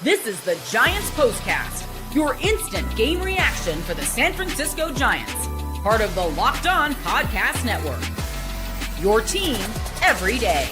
This is the Giants Postcast, your instant game reaction for the San Francisco Giants, part of the Locked On Podcast Network. Your team every day.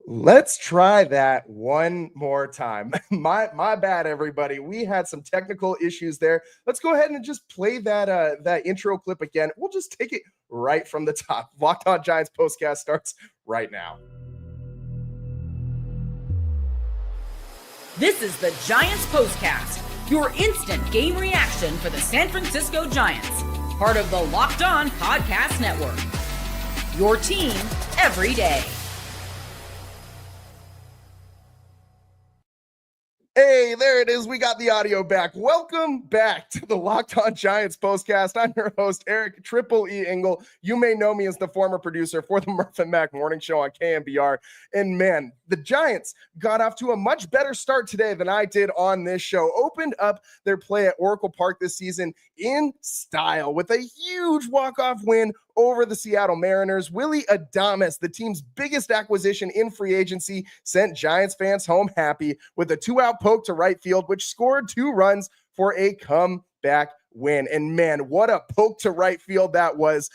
Let's try that one more time. My bad, everybody. We had some technical issues there. Let's go ahead and just play that intro clip again. We'll just take it right from the top. Locked On Giants postcast starts right now. This is the Giants Postcast, your instant game reaction for the San Francisco Giants, part of the Locked On Podcast Network. Your team every day. Hey, there it is. We got the audio back. Welcome back to the Locked On Giants postcast. I'm your host, Eric Triple E Engel. You may know me as the former producer for the Murph and Mac Morning Show on KMBR. And man, the Giants got off to a much better start today than I did on this show. Opened up their play at Oracle Park this season in style with a huge walk-off win over the Seattle Mariners. Willy Adames, the team's biggest acquisition in free agency, sent Giants fans home happy with a 2-out poke to right field, which scored 2 runs for a comeback win. And man, what a poke to right field that was.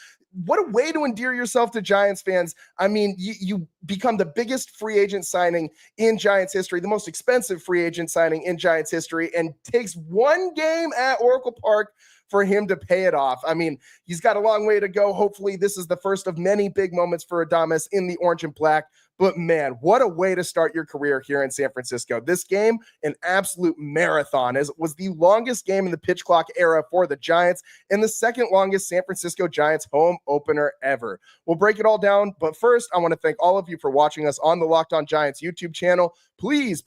What a way to endear yourself to Giants fans. I mean, you become the biggest free agent signing in Giants history, the most expensive free agent signing in Giants history, and takes one game at Oracle Park for him to pay it off. I mean, he's got a long way to go. Hopefully, this is the first of many big moments for Adames in the orange and black. But man, what a way to start your career here in San Francisco. This game, an absolute marathon, as it was the longest game in the pitch clock era for the Giants and the second longest San Francisco Giants home opener ever. We'll break it all down, but first, I want to thank all of you for watching us on the Locked On Giants YouTube channel. Please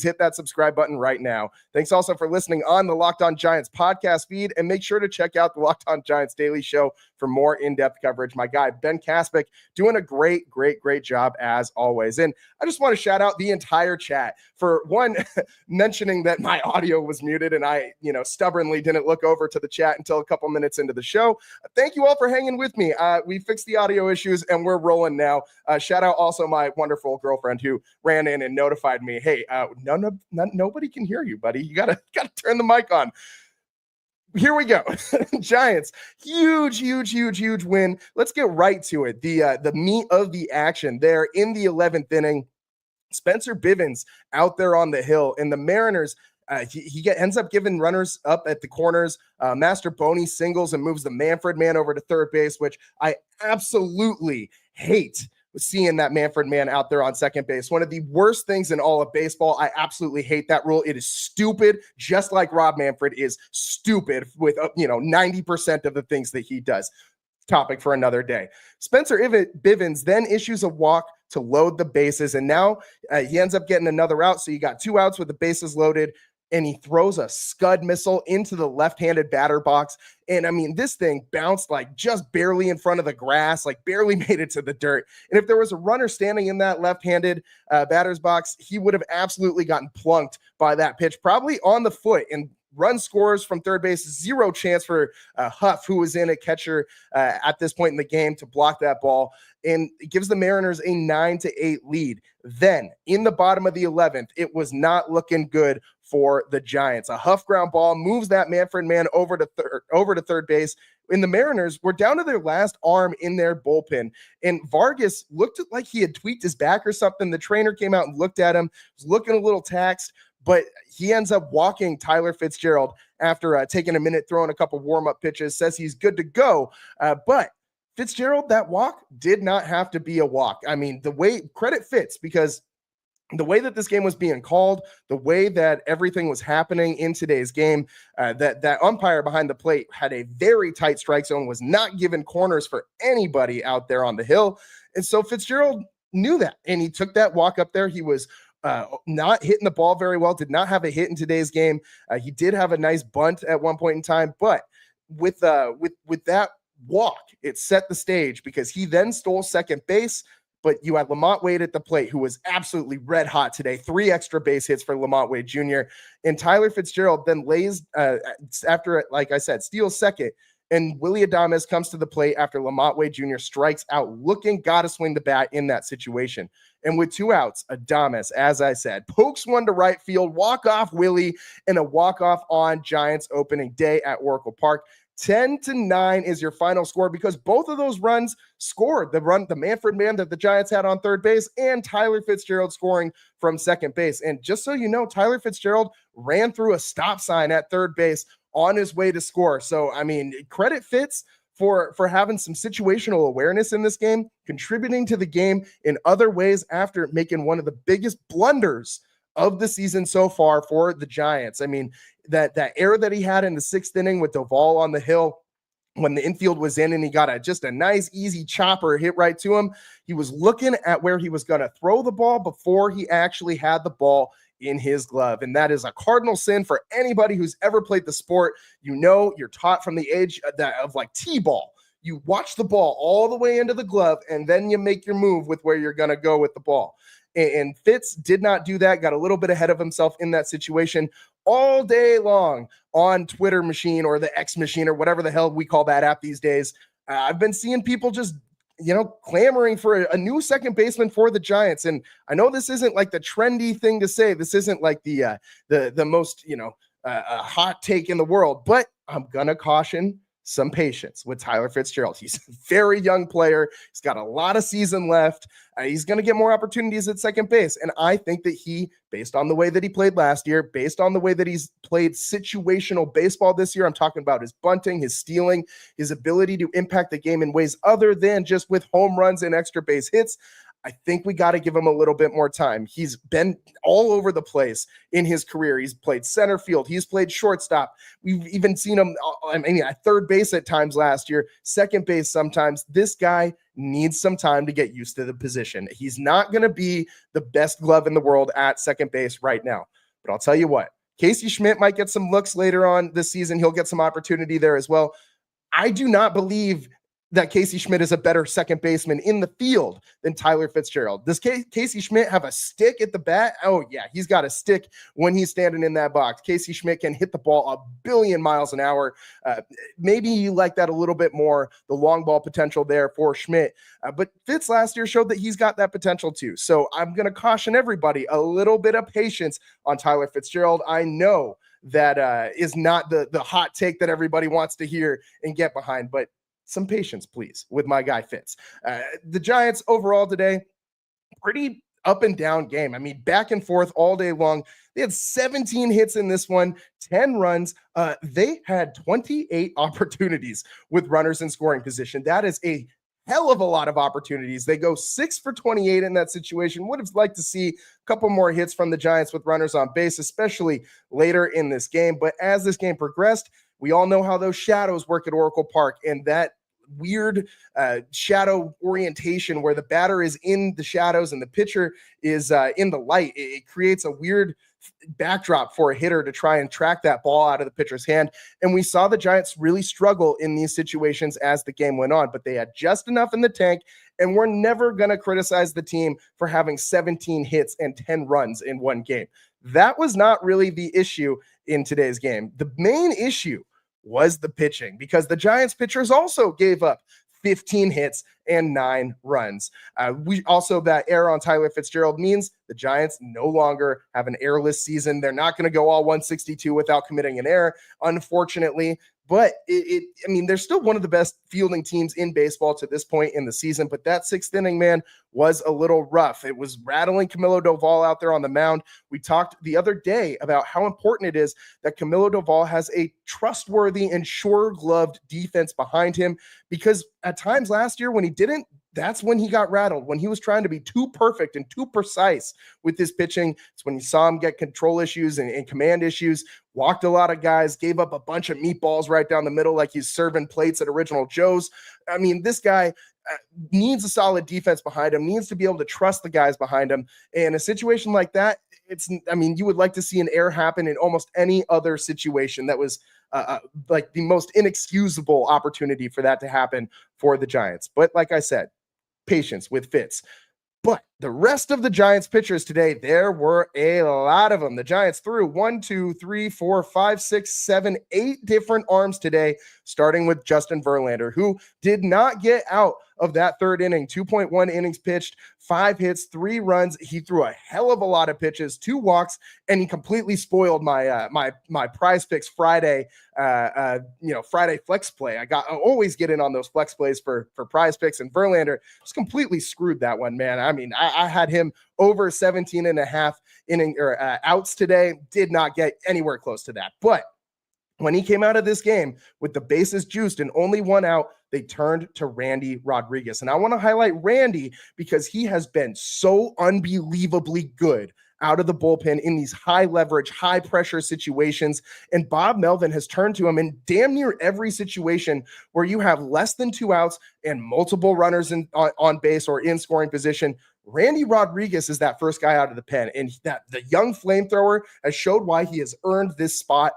hit that subscribe button right now. Thanks also for listening on the Locked On Giants podcast feed, and make sure to check out the Locked On Giants Daily Show for more in-depth coverage. My guy, Ben Kaspick, doing a great job as always. And I just want to shout out the entire chat for one, mentioning that my audio was muted and I, stubbornly didn't look over to the chat until a couple minutes into the show. Thank you all for hanging with me. We fixed the audio issues and we're rolling now. Shout out also my wonderful girlfriend who ran in and notified me, hey, nobody can hear you, buddy. You gotta turn the mic on. Here we go. Giants, huge win. Let's get right to it. The meat of the action there in the 11th inning. Spencer Bivens out there on the hill, and the Mariners, he ends up giving runners up at the corners. Master Boney singles and moves the Manfred man over to third base, which I absolutely hate. Seeing that Manfred man out there on second base, one of the worst things in all of baseball. I absolutely hate that rule. It is stupid, just like Rob Manfred is stupid with 90% of the things that he does. Topic for another day. Spencer Bivens then issues a walk to load the bases, and now he ends up getting another out. So you got 2 outs with the bases loaded, and he throws a scud missile into the left-handed batter box. And I mean, this thing bounced like just barely in front of the grass, like barely made it to the dirt. And if there was a runner standing in that left-handed batter's box, he would have absolutely gotten plunked by that pitch, probably on the foot. And run scores from third base, 0 chance for Huff, who was in a catcher at this point in the game, to block that ball. And it gives the Mariners a 9-8 lead. Then in the bottom of the 11th, it was not looking good for the Giants. A Huff ground ball moves that Manfred man over to third base. And the Mariners were down to their last arm in their bullpen. And Vargas looked like he had tweaked his back or something. The trainer came out and looked at him, was looking a little taxed, but he ends up walking Tyler Fitzgerald after taking a minute, throwing a couple warm-up pitches, says he's good to go. But Fitzgerald, that walk did not have to be a walk. I mean, the way credit Fitz, because the way that this game was being called, the way that everything was happening in today's game, that umpire behind the plate had a very tight strike zone, was not giving corners for anybody out there on the hill. And so Fitzgerald knew that, and he took that walk up there. He was not hitting the ball very well, did not have a hit in today's game. He did have a nice bunt at one point in time, but with that walk, it set the stage because he then stole second base. But you had Lamont Wade at the plate, who was absolutely red hot today. 3 extra base hits for Lamont Wade Jr. And Tyler Fitzgerald then lays, after, like I said, steals second. And Willy Adames comes to the plate after Lamont Wade Jr. strikes out, looking, got to swing the bat in that situation. And with 2 outs, Adames, as I said, pokes one to right field, walk-off Willy, and a walk-off on Giants opening day at Oracle Park. 10-9 is your final score because both of those runs scored. The Manfred man that the Giants had on third base and Tyler Fitzgerald scoring from second base. And just so you know, Tyler Fitzgerald ran through a stop sign at third base on his way to score. So, I mean, credit Fitz for having some situational awareness in this game, contributing to the game in other ways after making one of the biggest blunders of the season so far for the Giants. I mean, that error that he had in the sixth inning with Duvall on the hill when the infield was in and he got just a nice, easy chopper hit right to him. He was looking at where he was going to throw the ball before he actually had the ball in his glove. And that is a cardinal sin for anybody who's ever played the sport. You know, you're taught from the age of like T-ball. You watch the ball all the way into the glove, and then you make your move with where you're going to go with the ball. And Fitz did not do that, got a little bit ahead of himself in that situation all day long on Twitter machine or the X machine or whatever the hell we call that app these days. I've been seeing people just, clamoring for a new second baseman for the Giants. And I know this isn't like the trendy thing to say. This isn't like the most, hot take in the world, but I'm going to caution some patience with Tyler Fitzgerald. He's a very young player. He's got a lot of season left. He's going to get more opportunities at second base. And I think that he, based on the way that he played last year, based on the way that he's played situational baseball this year, I'm talking about his bunting, his stealing, his ability to impact the game in ways other than just with home runs and extra base hits. I think we got to give him a little bit more time. He's been all over the place in his career. He's played center field. He's played shortstop. We've even seen him at third base at times last year, second base sometimes. This guy needs some time to get used to the position. He's not going to be the best glove in the world at second base right now. But I'll tell you what, Casey Schmidt might get some looks later on this season. He'll get some opportunity there as well. I do not believe that Casey Schmidt is a better second baseman in the field than Tyler Fitzgerald. Does Casey Schmidt have a stick at the bat? Oh, yeah, he's got a stick when he's standing in that box. Casey Schmidt can hit the ball a billion miles an hour. Maybe you like that a little bit more, the long ball potential there for Schmidt. But Fitz last year showed that he's got that potential too. So I'm going to caution everybody a little bit of patience on Tyler Fitzgerald. I know that is not the hot take that everybody wants to hear and get behind, but some patience, please, with my guy Fitz. The Giants overall today, pretty up and down game. I mean, back and forth all day long. They had 17 hits in this one, 10 runs. They had 28 opportunities with runners in scoring position. That is a hell of a lot of opportunities. They go 6 for 28 in that situation. Would have liked to see a couple more hits from the Giants with runners on base, especially later in this game. But as this game progressed, we all know how those shadows work at Oracle Park, and that weird shadow orientation where the batter is in the shadows and the pitcher is in the light. It creates a weird backdrop for a hitter to try and track that ball out of the pitcher's hand. And we saw the Giants really struggle in these situations as the game went on, but they had just enough in the tank. And we're never going to criticize the team for having 17 hits and 10 runs in one game. That was not really the issue in today's game. The main issue was the pitching, because the Giants pitchers also gave up 15 hits and 9 runs. That error on Tyler Fitzgerald means the Giants no longer have an errorless season. They're not going to go all 162 without committing an error, unfortunately. But they're still one of the best fielding teams in baseball to this point in the season. But that sixth inning, man, was a little rough. It was rattling Camilo Doval out there on the mound. We talked the other day about how important it is that Camilo Doval has a trustworthy and sure-gloved defense behind him, because at times last year when he didn't, that's when he got rattled. When he was trying to be too perfect and too precise with his pitching, it's when you saw him get control issues and command issues, walked a lot of guys, gave up a bunch of meatballs right down the middle like he's serving plates at Original Joe's. I mean, this guy needs a solid defense behind him, needs to be able to trust the guys behind him. And a situation like that, you would like to see an error happen in almost any other situation. That was like the most inexcusable opportunity for that to happen for the Giants. But like I said, patience with Fitz. But The rest of the Giants pitchers today, there were a lot of them. The Giants threw 1, 2, 3, 4, 5, 6, 7, 8 different arms today, starting with Justin Verlander, who did not get out of that third inning. 2.1 innings pitched, 5 hits, 3 runs. He threw a hell of a lot of pitches, 2 walks, and he completely spoiled my my Prize Picks Friday Friday flex play. I always get in on those flex plays for Prize Picks, and Verlander just completely screwed that one, man. I mean, I had him over 17 and a half outs today. Did not get anywhere close to that. But when he came out of this game with the bases juiced and only 1 out, they turned to Randy Rodriguez. And I want to highlight Randy because he has been so unbelievably good out of the bullpen in these high leverage, high pressure situations. And Bob Melvin has turned to him in damn near every situation where you have less than 2 outs and multiple runners on base or in scoring position. Randy Rodriguez is that first guy out of the pen. And that the young flamethrower has showed why he has earned this spot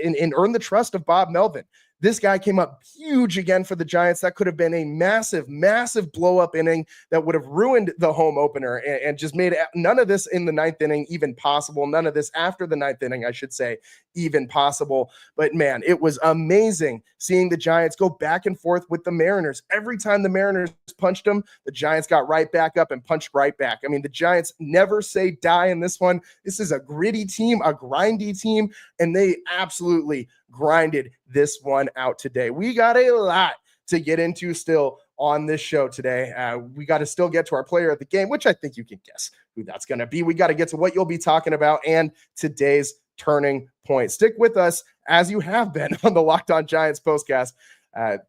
and earned the trust of Bob Melvin. This guy came up huge again for the Giants. That could have been a massive, massive blow-up inning that would have ruined the home opener and just made none of this in the 9th inning even possible. None of this after the 9th inning, I should say, even possible. But, man, it was amazing seeing the Giants go back and forth with the Mariners. Every time the Mariners punched them, the Giants got right back up and punched right back. I mean, the Giants never say die in this one. This is a gritty team, a grindy team, and they absolutely grinded this one out today. We got a lot to get into still on this show today. We got to still get to our player of the game, which I think you can guess who that's going to be. We got to get to what you'll be talking about and today's turning point. Stick with us as you have been on the Locked On Giants postcast.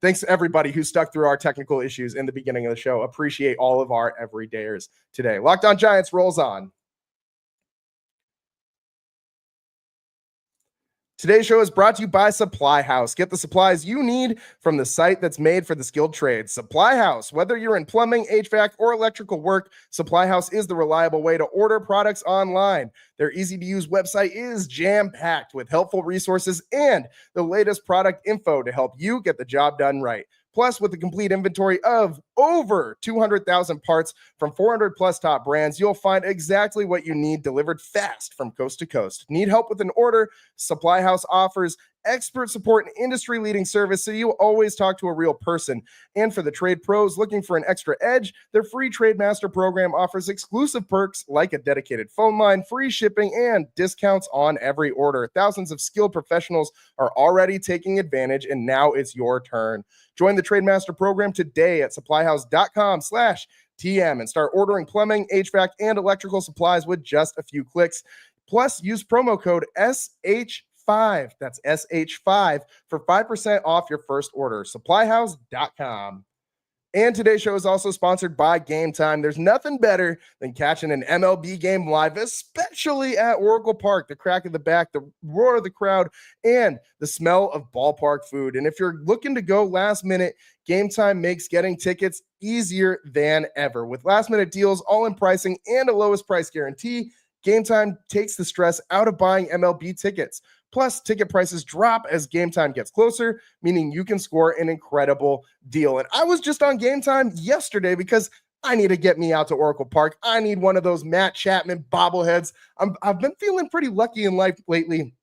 Thanks to everybody who stuck through our technical issues in the beginning of the show. Appreciate all of our everydayers today. Locked On Giants rolls on. Today's show is brought to you by Supply House. Get the supplies you need from the site that's made for the skilled trades. Supply House. Whether you're in plumbing, HVAC, or electrical work, Supply House is the reliable way to order products online. Their easy-to-use website is jam-packed with helpful resources and the latest product info to help you get the job done right. Plus, with a complete inventory of over 200,000 parts from 400 plus top brands, you'll find exactly what you need delivered fast from coast to coast. Need help with an order? Supply House offers expert support and industry-leading service, so you always talk to a real person. And for the trade pros looking for an extra edge, their free Trade Master program offers exclusive perks like a dedicated phone line, free shipping, and discounts on every order. Thousands of skilled professionals are already taking advantage, and now it's your turn. Join the Trade Master program today at supplyhouse.com/TM and start ordering plumbing, HVAC, and electrical supplies with just a few clicks. Plus, use promo code SH5. That's SH5 for 5% off your first order. Supplyhouse.com. And today's show is also sponsored by Gametime. There's nothing better than catching an MLB game live, especially at Oracle Park. The crack of the back, the roar of the crowd, and the smell of ballpark food. And if you're looking to go last minute, Gametime makes getting tickets easier than ever. With last minute deals, all-in pricing, and a lowest price guarantee, Gametime takes the stress out of buying MLB tickets. Plus, ticket prices drop as game time gets closer, meaning you can score an incredible deal. And I was just on Game Time yesterday because I need to get me out to Oracle Park. I need one of those Matt Chapman bobbleheads. I've been feeling pretty lucky in life lately.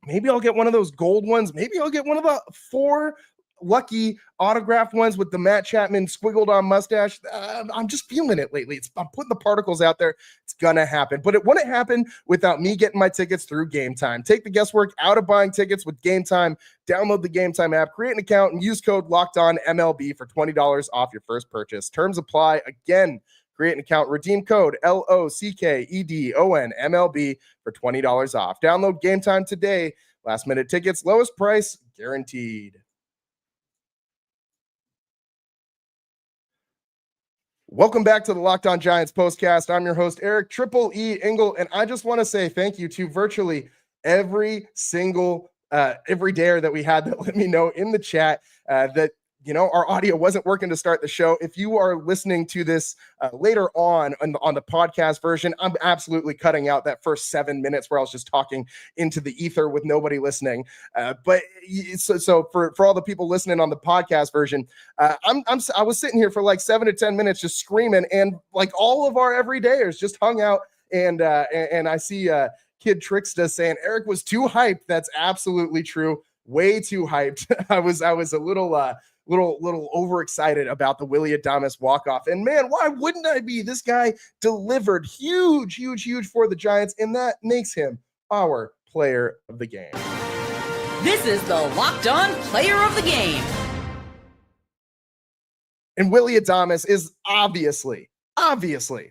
Maybe I'll get one of those gold ones. Maybe I'll get one of the 4 lucky autographed ones with the Matt Chapman squiggled on mustache. I'm just feeling it lately. I'm putting the particles out there. It's gonna happen, but it wouldn't happen without me getting my tickets through Game Time. Take the guesswork out of buying tickets with Game Time. Download the Game Time app, create an account, and use code LOCKEDONMLB for $20 off your first purchase. Terms apply. Again, create an account, redeem code LOCKEDONMLB for $20 off. Download Game Time today. Last minute tickets, lowest price guaranteed. Welcome back to the Locked On Giants postcast. I'm your host, Eric Triple E Engel, and I just want to say thank you to virtually every single everydayer that we had that let me know in the chat that our audio wasn't working to start the show. If you are listening to this later on the podcast version, I'm absolutely cutting out that first 7 minutes where I was just talking into the ether with nobody listening. But so for all the people listening on the podcast version, I was sitting here for like 7 to 10 minutes just screaming, and like all of our everydayers just hung out, and I see Kid Tricksta saying Eric was too hyped. That's absolutely true. Way too hyped. I was a little overexcited about the Willy Adames walk-off. And man, why wouldn't I be? This guy delivered huge for the Giants, and that makes him our player of the game. This is the Locked On Player of the Game. And Willy Adames is obviously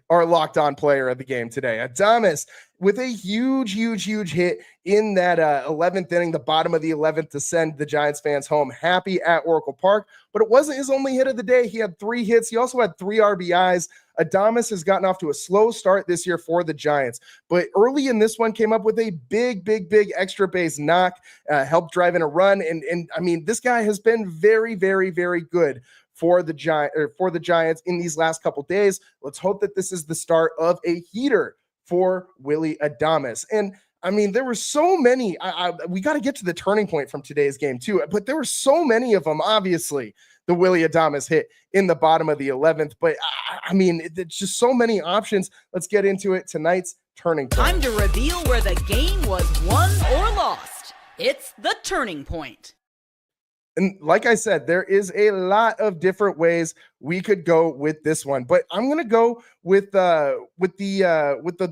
our Locked On Player of the Game today. Adames with a huge hit in that 11th inning, the bottom of the 11th, to send the Giants fans home happy at Oracle Park. But it wasn't his only hit of the day. He had 3 hits. He also had 3 RBIs. Adames has gotten off to a slow start this year for the Giants, but early in this one came up with a big extra base knock, helped drive in a run. And I mean, this guy has been very good for the Giants in these last couple days. Let's hope that this is the start of a heater for Willy Adames. And I mean, there were so many. We got to get to the turning point from today's game too, but there were so many of them. Obviously, the Willy Adames hit in the bottom of the 11th, but I mean, it's just so many options. Let's get into it. Tonight's turning point. Time to reveal where the game was won or lost. It's the turning point. And like I said, there is a lot of different ways we could go with this one, but I'm going to go with the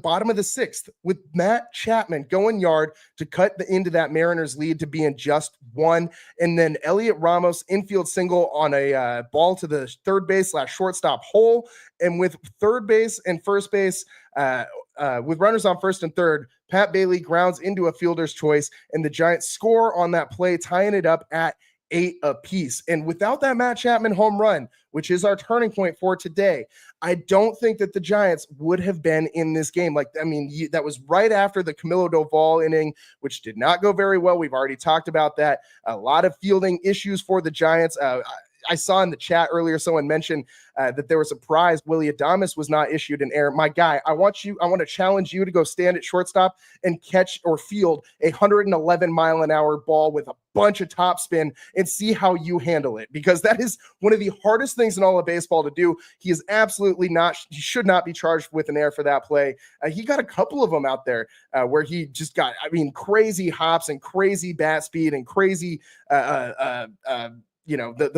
bottom of the 6th with Matt Chapman going yard to cut into that Mariners lead to be in just 1. And then Elliot Ramos infield single on a ball to the third base / shortstop hole. And with third base and first base, with runners on first and third, Pat Bailey grounds into a fielder's choice, and the Giants score on that play, tying it up at 8 apiece. And without that Matt Chapman home run, which is our turning point for today, I don't think that the Giants would have been in this game. That was right after the Camilo Doval inning, which did not go very well. We've already talked about that. A lot of fielding issues for the Giants. I saw in the chat earlier someone mentioned that they were surprised Willy Adames was not issued an error. My guy, I want to challenge you to go stand at shortstop and catch or field a 111-mile-an-hour ball with a bunch of topspin and see how you handle it, because that is one of the hardest things in all of baseball to do. He is absolutely not, he should not be charged with an error for that play. He got a couple of them out there where he just got, crazy hops and crazy bat speed and crazy, the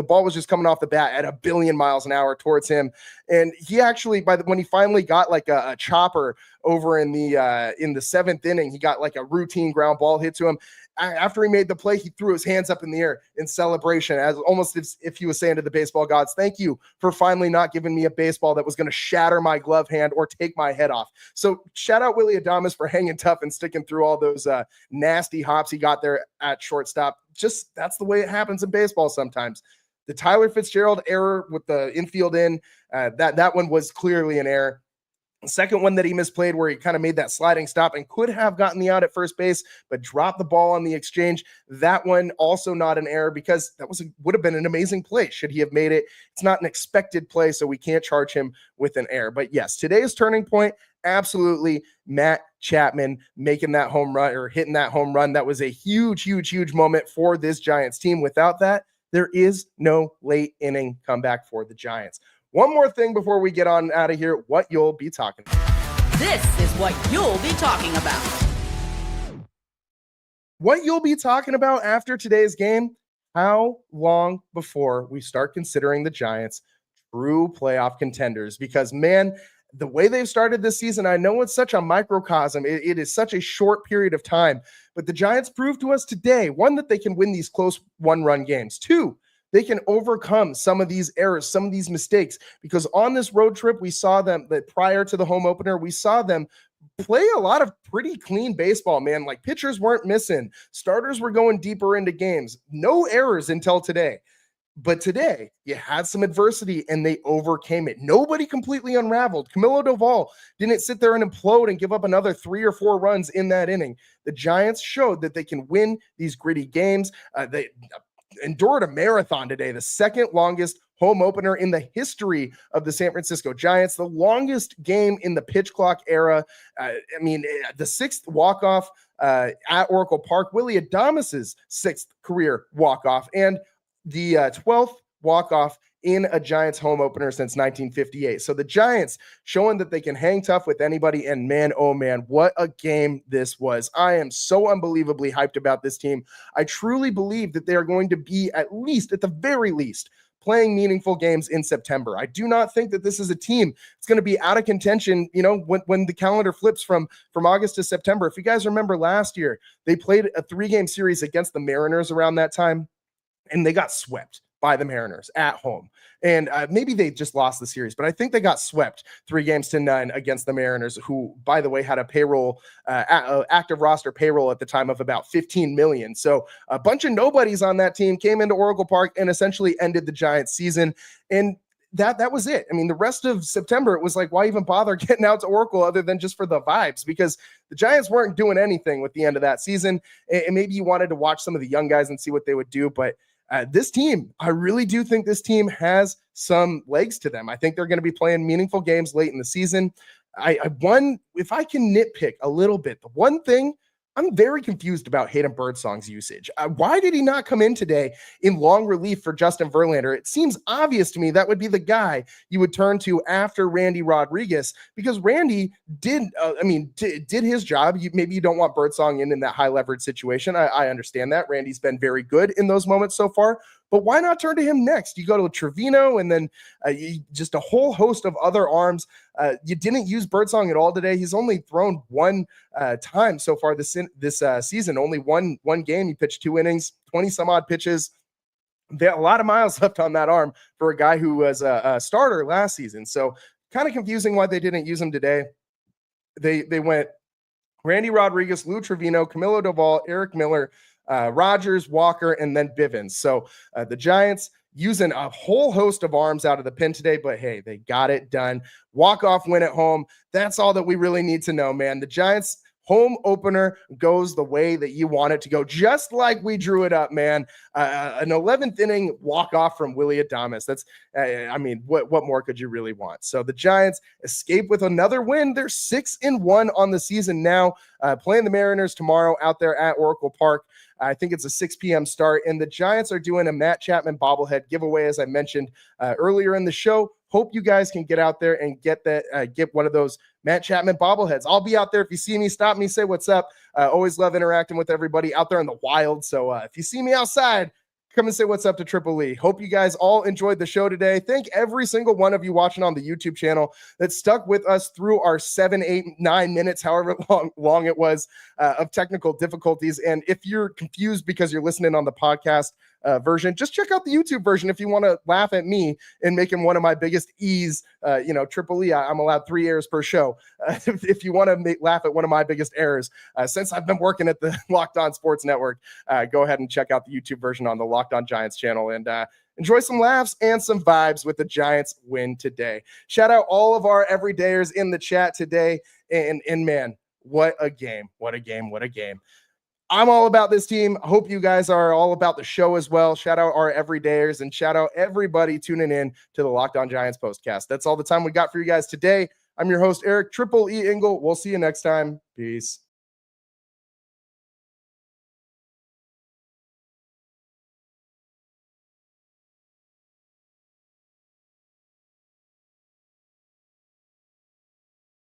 ball was just coming off the bat at 1 billion miles an hour towards him. And he actually, when he finally got like a chopper over in the 7th inning, he got like a routine ground ball hit to him. After he made the play, he threw his hands up in the air in celebration, as almost if he was saying to the baseball gods, thank you for finally not giving me a baseball that was going to shatter my glove hand or take my head off. So shout out Willy Adames for hanging tough and sticking through all those nasty hops he got there at shortstop. Just that's the way it happens in baseball sometimes. The Tyler Fitzgerald error with the infield that one was clearly an error. The second one that he misplayed, where he kind of made that sliding stop and could have gotten the out at first base, but dropped the ball on the exchange. That one also not an error, because that would have been an amazing play should he have made it. It's not an expected play, so we can't charge him with an error. But yes, today's turning point, absolutely Matt Chapman making that home run or hitting that home run. That was a huge moment for this Giants team. Without that, there is no late inning comeback for the Giants. One more thing before we get on out of here, what you'll be talking about. This is what you'll be talking about. What you'll be talking about after today's game, how long before we start considering the Giants true playoff contenders? Because, man, the way they've started this season, I know it's such a microcosm. It is such a short period of time, but the Giants proved to us today, 1, that they can win these close one-run games. 2, they can overcome some of these errors, some of these mistakes, because on this road trip, we saw them that prior to the home opener, we saw them play a lot of pretty clean baseball, man. Like, pitchers weren't missing. Starters were going deeper into games. No errors until today. But today, you had some adversity, and they overcame it. Nobody completely unraveled. Camilo Doval didn't sit there and implode and give up another 3 or 4 runs in that inning. The Giants showed that they can win these gritty games. endured a marathon today, the second longest home opener in the history of the San Francisco Giants, the longest game in the pitch clock era. The sixth walk-off at Oracle Park, Willy Adames' sixth career walk-off, and the 12th walk-off in a Giants home opener since 1958. So the Giants showing that they can hang tough with anybody, and man, oh man, what a game this was. I am so unbelievably hyped about this team. I truly believe that they are going to be, at the very least, playing meaningful games in September. I do not think that this is a team that's going to be out of contention, when the calendar flips from August to September. If you guys remember last year, they played a 3-game series against the Mariners around that time, and they got swept by the Mariners at home. And maybe they just lost the series, but I think they got swept 3-9 against the Mariners, who, by the way, had a payroll, active roster payroll at the time of about $15 million. So a bunch of nobodies on that team came into Oracle Park and essentially ended the Giants season. And that was it. I mean, the rest of September, it was like, why even bother getting out to Oracle other than just for the vibes? Because the Giants weren't doing anything with the end of that season. And maybe you wanted to watch some of the young guys and see what they would do, but this team, I really do think this team has some legs to them. I think they're going to be playing meaningful games late in the season. If I can nitpick a little bit, the one thing I'm very confused about Hayden Birdsong's usage. Why did he not come in today in long relief for Justin Verlander? It seems obvious to me that would be the guy you would turn to after Randy Rodriguez, because Randy did his job. Maybe you don't want Birdsong in that high leverage situation. I understand that. Randy's been very good in those moments so far. But why not turn to him next? You go to Trevino and then just a whole host of other arms. You didn't use Birdsong at all today. He's only thrown one time so far this season. Only one game. He pitched 2 innings, 20 some odd pitches. There are a lot of miles left on that arm for a guy who was a starter last season. So kind of confusing why they didn't use him today. They went Randy Rodriguez, Lou Trevino, Camilo Doval, Eric Miller, Rogers, Walker, and then Bivens. So the Giants using a whole host of arms out of the pen today, but hey, they got it done. Walk-off win at home. That's all that we really need to know, man. The Giants home opener goes the way that you want it to go, just like we drew it up, man. An 11th inning walk-off from Willy Adames. That's, what more could you really want? So the Giants escape with another win. They're 6-1 on the season now, playing the Mariners tomorrow out there at Oracle Park. I think it's a 6 p.m. start, and the Giants are doing a Matt Chapman bobblehead giveaway, as I mentioned earlier in the show. Hope you guys can get out there and get one of those Matt Chapman bobbleheads. I'll be out there. If you see me, stop me, say what's up. Always love interacting with everybody out there in the wild. So if you see me outside, come and say what's up to Triple E. Hope you guys all enjoyed the show today. Thank every single one of you watching on the YouTube channel that stuck with us through our 7, 8, 9 minutes, however long it was, of technical difficulties. And if you're confused because you're listening on the podcast version, just check out the YouTube version if you want to laugh at me and make him one of my biggest E's. Triple E, I'm allowed 3 errors per show. If you want to laugh at one of my biggest errors, since I've been working at the Locked On Sports Network, go ahead and check out the YouTube version on the Locked On Giants channel and enjoy some laughs and some vibes with the Giants win today. Shout out all of our everydayers in the chat today. And man, what a game. What a game. What a game. I'm all about this team. I hope you guys are all about the show as well. Shout out our everydayers and shout out everybody tuning in to the Locked On Giants postcast. That's all the time we got for you guys today. I'm your host, Eric Triple E Engel. We'll see you next time. Peace.